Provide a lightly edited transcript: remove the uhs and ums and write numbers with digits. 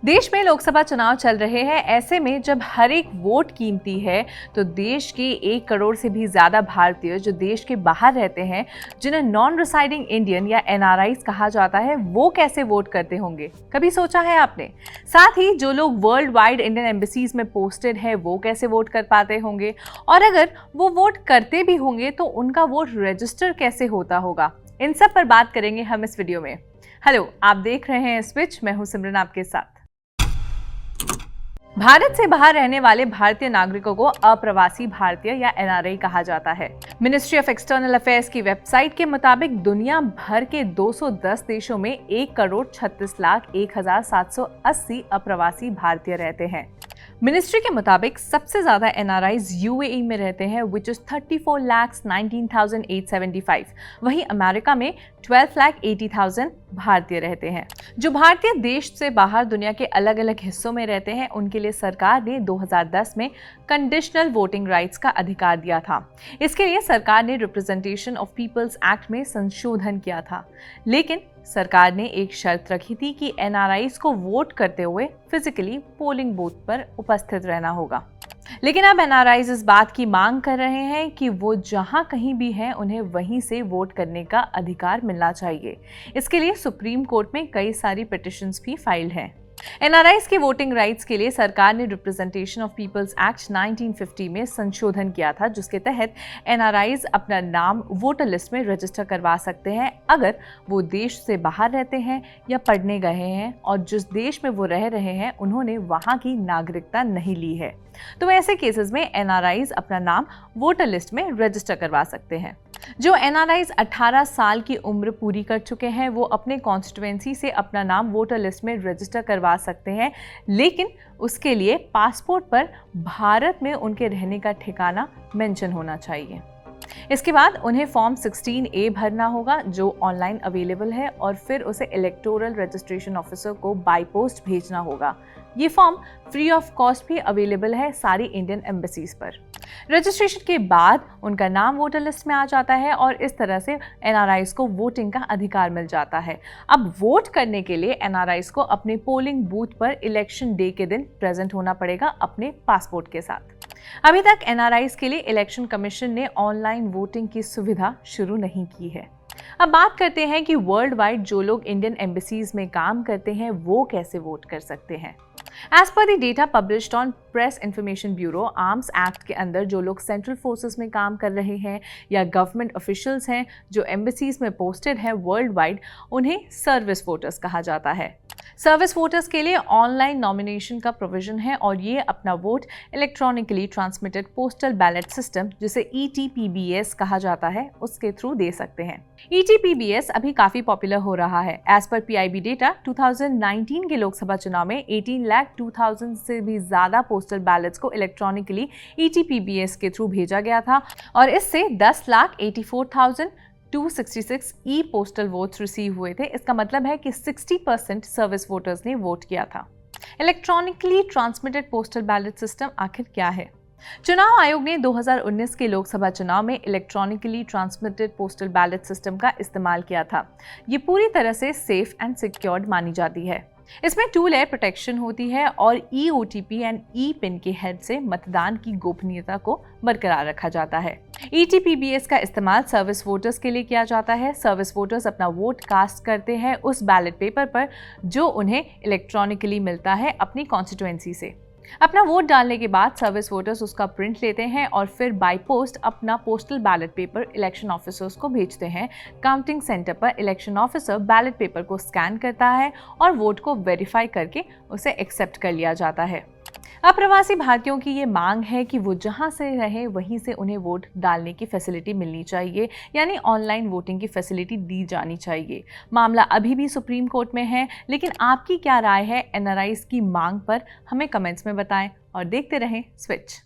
देश में लोकसभा चुनाव चल रहे हैं। ऐसे में जब हर एक वोट कीमती है तो देश के 1 करोड़ से भी ज्यादा भारतीय जो देश के बाहर रहते हैं, जिन्हें नॉन रिसाइडिंग इंडियन या एनआरआईज कहा जाता है, वो कैसे वोट करते होंगे, कभी सोचा है आपने? साथ ही जो लोग वर्ल्ड वाइड इंडियन एम्बेसीज में पोस्टेड है वो कैसे वोट कर पाते होंगे, और अगर वो वोट करते भी होंगे तो उनका वोट रजिस्टर कैसे होता होगा, इन सब पर बात करेंगे हम इस वीडियो में। हेलो, आप देख रहे हैं स्विच, मैं हूं सिमरन आपके साथ। भारत से बाहर रहने वाले भारतीय नागरिकों को अप्रवासी भारतीय या एनआरआई कहा जाता है। मिनिस्ट्री ऑफ एक्सटर्नल अफेयर्स की वेबसाइट के मुताबिक दुनिया भर के 210 देशों में 1,36,01,780 अप्रवासी भारतीय रहते हैं। मिनिस्ट्री के मुताबिक सबसे ज्यादा एनआरआईज यूएई में रहते हैं, विच इज 34,19,875। वहीं अमेरिका में 12,80,000 भारतीय रहते हैं। जो भारतीय देश से बाहर दुनिया के अलग अलग हिस्सों में रहते हैं, उनके लिए सरकार ने 2010 में कंडीशनल वोटिंग राइट्स का अधिकार दिया था। इसके लिए सरकार ने रिप्रेजेंटेशन ऑफ पीपल्स एक्ट में संशोधन किया था, लेकिन सरकार ने एक शर्त रखी थी कि एनआरआईज को वोट करते हुए फिजिकली पोलिंग बूथ पर उपस्थित रहना होगा। लेकिन अब एनआरआईज इस बात की मांग कर रहे हैं कि वो जहां कहीं भी हैं, उन्हें वहीं से वोट करने का अधिकार मिलना चाहिए। इसके लिए सुप्रीम कोर्ट में कई सारी पिटिशंस भी फाइल हैं। एनआरआईज की वोटिंग राइट्स के लिए सरकार ने रिप्रेजेंटेशन ऑफ पीपल्स एक्ट 1950 में संशोधन किया था, जिसके तहत एनआरआईज अपना नाम वोटर लिस्ट में रजिस्टर करवा सकते हैं अगर वो देश से बाहर रहते हैं या पढ़ने गए हैं और जिस देश में वो रह रहे हैं उन्होंने वहां की नागरिकता नहीं ली है। तो ऐसे केसेस में एनआरआईज अपना नाम वोटर लिस्ट में रजिस्टर करवा सकते हैं। जो एनआरआईज 18 साल की उम्र पूरी कर चुके हैं वो अपने कॉन्स्टिट्यूएंसी से अपना नाम वोटर लिस्ट में रजिस्टर करवा सकते हैं, लेकिन उसके लिए पासपोर्ट पर भारत में उनके रहने का ठिकाना मेंशन होना चाहिए। इसके बाद उन्हें फॉर्म 16A भरना होगा जो ऑनलाइन अवेलेबल है, और फिर उसे इलेक्टोरल रजिस्ट्रेशन ऑफिसर को बाय पोस्ट भेजना होगा। ये फॉर्म फ्री ऑफ कॉस्ट भी अवेलेबल है सारी इंडियन एम्बेसीज पर। रजिस्ट्रेशन के बाद उनका नाम वोटर लिस्ट में आ जाता है और इस तरह से एनआरआईज को वोटिंग का अधिकार मिल जाता है। अब वोट करने के लिए एनआरआईज को अपने पोलिंग बूथ पर इलेक्शन डे के दिन प्रेजेंट होना पड़ेगा अपने पासपोर्ट के साथ। अभी तक एनआरआईज के लिए इलेक्शन कमीशन ने ऑनलाइन वोटिंग की सुविधा शुरू नहीं की है। अब बात करते हैं कि वर्ल्ड वाइड जो लोग इंडियन एम्बेसीज में काम करते हैं वो कैसे वोट कर सकते हैं। As per the data published on Press Information Bureau, Arms Act के अंदर जो लोग सेंट्रल फोर्सेस में काम कर रहे हैं या गवर्नमेंट ऑफिशियल्स हैं जो एम्बेसीज में पोस्टेड हैं वर्ल्ड वाइड, उन्हें सर्विस वोटर्स कहा जाता है। सर्विस वोटर्स के लिए ऑनलाइन नॉमिनेशन का प्रोविजन है और ये अपना vote electronically transmitted postal ballot system, जिसे ETPBS कहा जाता है, उसके थ्रू दे सकते हैं। ETPBS अभी काफी पॉपुलर हो रहा है। एज पर PIB डेटा 2019 के लोकसभा चुनाव में 18,02,000 से भी ज्यादा पोस्टल बैलेट्स को इलेक्ट्रॉनिकली ETPBS के थ्रू भेजा गया था और इससे 10,84,266 ई पोस्टल वोट्स रिसीव हुए थे। इसका मतलब है कि 60% सर्विस वोटर्स ने वोट किया था। Electronically transmitted postal ballot system आखिर क्या है? चुनाव आयोग ने 2019 के लोकसभा चुनाव में electronically transmitted postal ballot system का इस्तेमाल किया था। ये पूरी तरह से सेफ एंड सिक्योर्ड मानी जाती है। इसमें 2 लेयर प्रोटेक्शन होती है और EOTP एंड E-पिन की हेल्प से मतदान की गोपनीयता को बरकरार रखा जाता है। ETPBS का इस्तेमाल सर्विस वोटर्स के लिए किया जाता है। सर्विस वोटर्स अपना वोट कास्ट करते हैं उस बैलेट पेपर पर जो उन्हें इलेक्ट्रॉनिकली मिलता है अपनी कॉन्स्टिट्यूएंसी से। अपना वोट डालने के बाद सर्विस वोटर्स उसका प्रिंट लेते हैं और फिर बाय पोस्ट अपना postal ballot paper election officers को भेजते हैं। काउंटिंग सेंटर पर इलेक्शन ऑफिसर बैलेट पेपर को स्कैन करता है और वोट को वेरीफाई करके उसे एक्सेप्ट कर लिया जाता है। अप्रवासी भारतीयों की ये मांग है कि वो जहां से रहे वहीं से उन्हें वोट डालने की फैसिलिटी मिलनी चाहिए, यानी ऑनलाइन वोटिंग की फैसिलिटी दी जानी चाहिए। मामला अभी भी सुप्रीम कोर्ट में है, लेकिन आपकी क्या राय है एनआरआईज की मांग पर? हमें कमेंट्स में बताएं और देखते रहें स्विच।